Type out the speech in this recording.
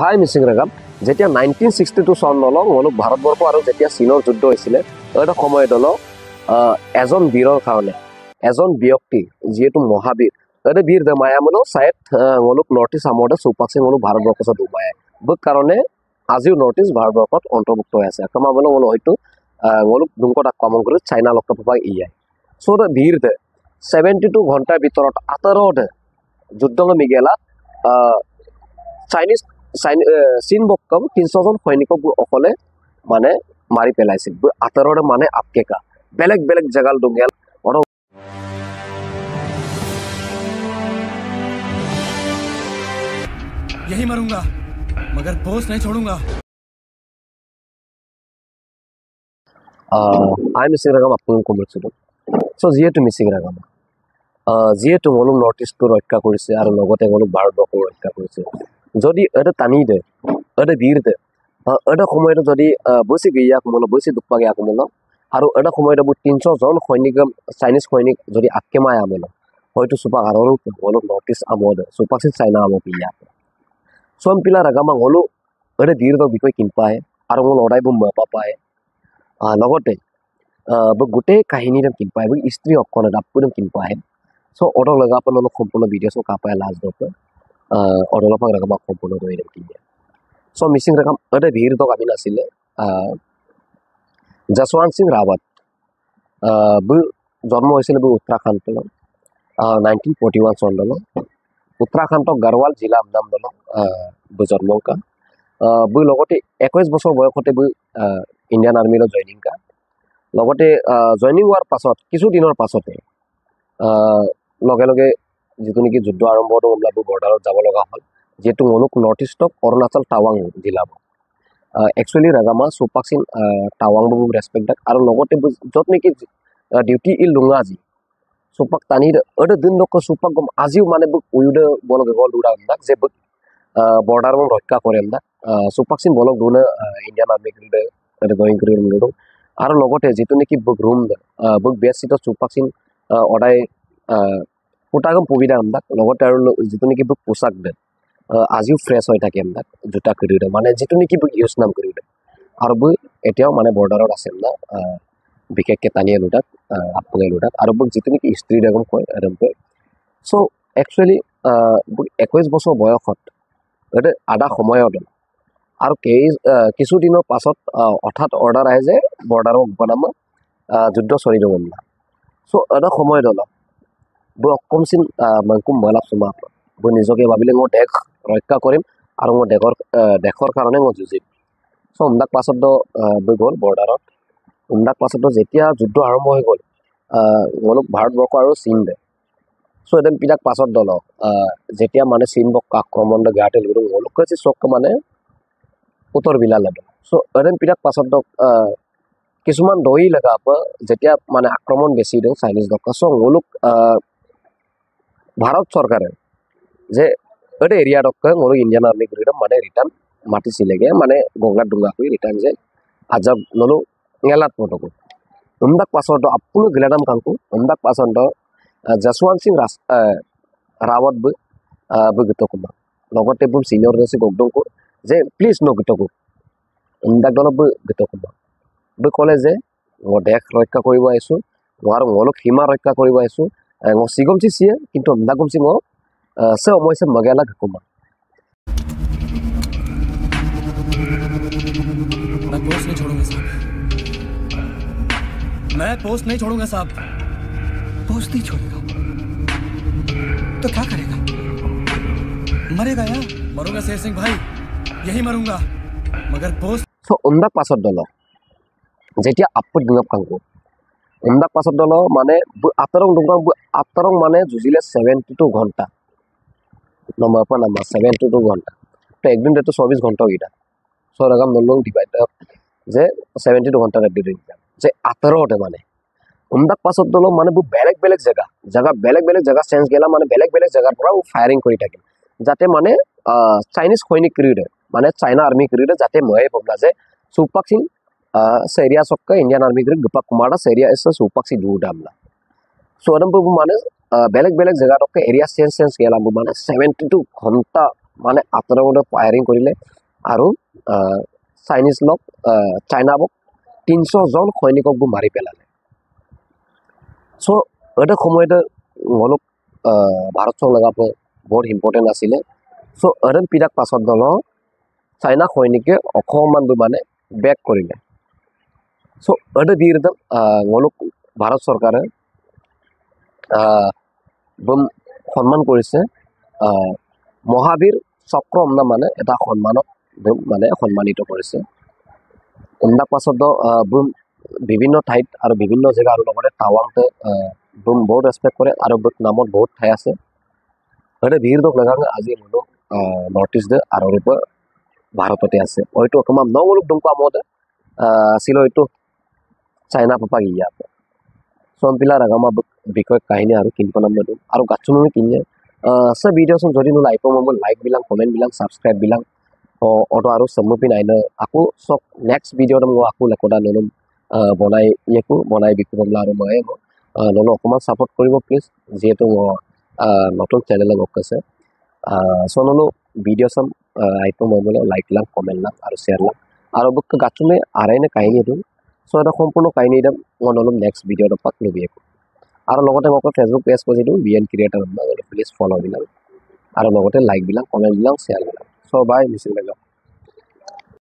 হাই মিচিং ৰেগাম যেতিয়া 1962 চন নলওঁ অলপ ভাৰতবৰ্ষ আৰু যেতিয়া চীনৰ যুদ্ধ হৈছিলে এটা সময়ত হলো এজন বীৰৰ কাৰণে এজন ব্যক্তি যিহেতু মহাবীৰ এটা বীৰ মায়া মনো চাইড অলপ নৰ্থ ইষ্ট আমতে চৌপাক্সি অলপ ভাৰতবৰ্ষত ডুবায় বুক কাৰণে আজিও নৰ্থ ইষ্ট ভাৰতবৰ্ষত অন্তৰ্ভুক্ত হৈ আছে আক্ৰমণ বলো হয়তো অলপ দুংকত আক্ৰমণ কৰি চাইনা লক্ষ্য পাই ইয়াই চ' দ্য বীৰ 72 ঘণ্টাৰ ভিতৰত 18 যুদ্ধ মিগেলা চাইনিজ চীন বক্কম 300 জন সৈনিকক অকলে মানে মাৰি পেলাইছিল 18 মানে আপকেকা বেলেগ বেলেগ জাগাল দুগেল यही मरूंगा मगर पोस्ट नहीं छोड़ूंगा I মিচিং ৰাগাম আপোনাক কমিছিলো সো যিহেতু মিচিং ৰাগাম যিহেতু অলপ নৰ্থ ইষ্টটো ৰক্ষা কৰিছে আৰু লগতে অলপ ভাৰতবৰ্ষ ৰক্ষা কৰিছে যদি এটা টানি দে এটা বীৰ দে এটা সময়ত যদি বেছি গিয়া কমল বেছি দুখ পাগে আকমল আৰু এটা সময়ত 300 জন সৈনিক চাইনিজ সৈনিক যদি আক্ৰমণ আমল হয়তো সুপাক আৰু অলপ নৰ্থ ইষ্ট আমদ সুপাক চাইনা আমদ ইয়া সম পিলা ৰাগামা হলো এটা বীৰৰ বিষয় কিনপায় আৰু মোৰ লড়াই বম পাপায় লগতে গোটেই কাহিনীৰে কিনপায় স্ত্ৰী অকণ ডাপুৰে কিনপায় সো অটো লগা আপন অলপ সম্পূৰ্ণ ভিডিঅ' চো কাপায় লাজ দৰকাৰ অডলপক ৰাগামা সম্পূৰ্ণ কৰি কিনে সো মিচিং ৰাগাম এটা বীৰ তো আমি নাছিলে জসৱন্ত সিং ৰাৱত জন্ম হৈছিল উত্তৰাখণ্ড 1941 চন দল উত্তৰাখণ্ড গড়ৱাল জিলা নাম দল জন্মকা লগতে 21 বছৰ বয়সতে ইণ্ডিয়ান আৰ্মিৰ জইনিং কা লগতে জইনিং হোৱাৰ পাছত কিছু দিনৰ পাছতে লগে লগে যেটো নেকি যুদ্ধ আৰম্ভ হ'ল আমলা বৰ্ডাৰত যাব লগা হ'ল যেটো মনুক নৰ্থ ইষ্টক অৰুণাচল টাৱাং জিলা একচুয়ালি ৰাগামা সুপাকসিন টাৱাং বু ৰেসপেক্ট আৰু লগতে যত নেকি ডিউটি ইল লুঙাজি সুপাক তানিৰ অড দিন লক সুপাক আজিও মানে উইডে বলগে গল দুৰা আমদাক যে বৰ্ডাৰ মন ৰক্ষা কৰে আমদাক সুপাকসিন বলক দুনে ইণ্ডিয়ান আৰ্মি গিল্ডে গয়িং কৰি ললো আৰু লগতে যেটো নেকি ৰুম বেছ সিট সুপাকসিন অডাই পুটাগম পুবিদা আমদাক লগতে আৰু যেটো নেকি পোছাক দে আজিও ফ্ৰেছ হৈ থাকে আমদাক জুতা কৰিৰে মানে যেটো নেকি ইউজ নাম কৰিৰে আৰু এতিয়াও মানে বৰ্ডাৰত আছে না বিশেষকে টানিয়ে লুটাক আপনে লুটাক আৰু যেটো নেকি স্ত্ৰী দেখোন কয় আৰম্ভ সো একচুয়ালি 21 বছৰ বয়সত এটা আধা সময়ত আৰু কিছু দিনৰ পাছত হঠাৎ অৰ্ডাৰ আহে যে বৰ্ডাৰৰ উপনাম যুদ্ধ চলি যাব না সো এটা সময় দল অকমচিন মাংকুম মলাপ সুমা নিজকে ভাবিলে মই দেশ ৰক্ষা কৰিম আৰু মই দেশৰ কাৰণে মই যুঁজিম সো উমদাক পাছত গ'ল বৰ্ডাৰত উমদাক পাছত যেতিয়া যুদ্ধ আৰম্ভ হৈ গ'ল অলপ ভাৰতবৰ্ষ আৰু চীন দে সো এদিন পিলাক পাছত দল যেতিয়া মানে চীন বক আক্ৰমণ গাতে লুৰু অলপ কৈছে চক মানে উত্তৰ বিলাল সো এদিন পিলাক পাছত কিছুমান দই লগা যেতিয়া মানে আক্ৰমণ বেছি দিওঁ চাইনিজ দক সো অলপ ভাৰত চৰকাৰে যে এটা এৰিয়া দক মোৰ ইণ্ডিয়ান আৰ্মি গ্ৰেড মানে ৰিটাৰ্ণ মাতিছিলেগে মানে গংগা ডুঙ্গা কৰি ৰিটাৰ্ণ যে আজাব নলো ngেলাত পটক উমদাক পাছত আপুনি গিলাদাম কাংকু উমদাক পাছত জসৱন্ত সিং ৰাৱত গিতকুমা লগতে সিনিয়ৰ আছে গগদংকু যে প্লিজ নগিতকু উমদাক দল গিতকুমা ক'লে যে মই দেশ ৰক্ষা কৰিব আহিছোঁ মই অলপ সীমা ৰক্ষা কৰিব আহিছোঁ মই চিগমচি চিয়ে কিন্তু উমদাগমচি মই মই মগেলা ঘকুমা मैं पोस्ट नहीं छोड़ूंगा साहब मैं पोस्ट नहीं छोड़ूंगा साहब पोस्ट नहीं छोड़ेगा तो क्या करेगा मरेगा यार मरूंगा शेर सिंह भाई यही मरूंगा मगर पोस्ट सो उमदाक पाছত दल যেতিয়া আপত দিনক কাংকু উমদাক পাছত দল মানে আতৰং মানে যুজিলে 72 ঘণ্টা নম্বৰ পৰা নাম 72 ঘণ্টা তো একদিন তো 24 ঘণ্টা গিটা সো ৰাগাম নলং ডিভাইড যে 72 ঘণ্টা দিন যে 18 মানে উমদাক পাছত দল মানে বেলেগ বেলেগ জায়গা বেলেগ বেলেগ জায়গা চেঞ্জ গেলা মানে বেলেগ বেলেগ জায়গাৰ পৰা ফায়াৰিং কৰি থাকে যাতে মানে চাইনিজ সৈনিক ক্ৰিৰে মানে চাইনা আৰ্মি ক্ৰিৰে যাতে মই বমলা যে সুপাকসিং সেরিয়া সক্কা Indian army grade Gopa Kumara সেরিয়া এস সুপাকসি দুডামলা সো আদম মানে বেলেগ বেলেগ জায়গা রকে এরিয়া চেঞ্জ গেলাম মানে 72 ঘন্টা মানে আঁতৰাবলৈ ফায়াৰিং কৰিলে আৰু চাইনিজ লগ চাইনাবক 300জন সৈনিকক মাৰি পেলালে চ' এটা সময়তে অলপ ভাৰত চং লগাব বহুত ইম্পৰ্টেণ্ট আছিলে চ' এৰেন পিৰাক পাছত দল চাইনা সৈনিকে অকণমান মানে বেক কৰিলে চ' এটা বিৰুদ্ধ অলপ ভাৰত চৰকাৰে সন্মান কৰিছে মহাবীৰ চক্ৰ মানে এটা সন্মানক মানে সন্মানিত কৰিছে তাৰ পাছত বিভিন্ন ঠাইত আৰু বিভিন্ন জেগা আৰু লগতে টাৱাংতে বহুত ৰেচপেক্ট কৰে আৰু নামত বহুত ঠাই আছে হয়তো ভিৰদক লগাঙে আজি মনো নৰ্থ ইষ্ট আৰু ভাৰততে আছে হয়তো অকণমান নগলক দংকো আমতে ছিল হয়তো চাইনা পাপাক ইয়াত চম্পিলা ৰাগামা বিষয় কাহিনী আৰু কিনপ নাম্বাৰ আৰু গাছুমি কিনে সে ভিডিঅ'চোন যদি নো লাইক মই লাইক বিলাক কমেণ্ট বিলাক ছাবস্ক্ৰাইব বিলাক অটো আৰু সম্মুখী নাই আকৌ চব নেক্সট ভিডিঅ'ত মই আকৌ লেকটা নল'ম বনাই বিকিব আৰু মই নল'ম অকণমান ছাপোৰ্ট কৰিব প্লিজ যিহেতু মই নতুন চেনেল লগ আছে চ' নল'ম ভিডিঅ' চাম আইটো মই বোলে লাইক লাম কমেণ্ট লাম আৰু শ্বেয়াৰ লাম আৰু গাছুমি আৰাইনে কাহিনী এইটো চ' এটা সম্পূৰ্ণ কাহিনী এটা মই নল'ম নেক্সট ভিডিঅ'ত পাক লবি আৰু লগতে মই ফেচবুক পেজ কৰিছিলোঁ BN ক্ৰিয়েটাৰ প্লিজ ফ'ল' বিলাক আৰু লগতে লাইক বিলাক কমেণ্ট বিলাক শ্বেয়াৰ বিলাক চ' বাই মিছিল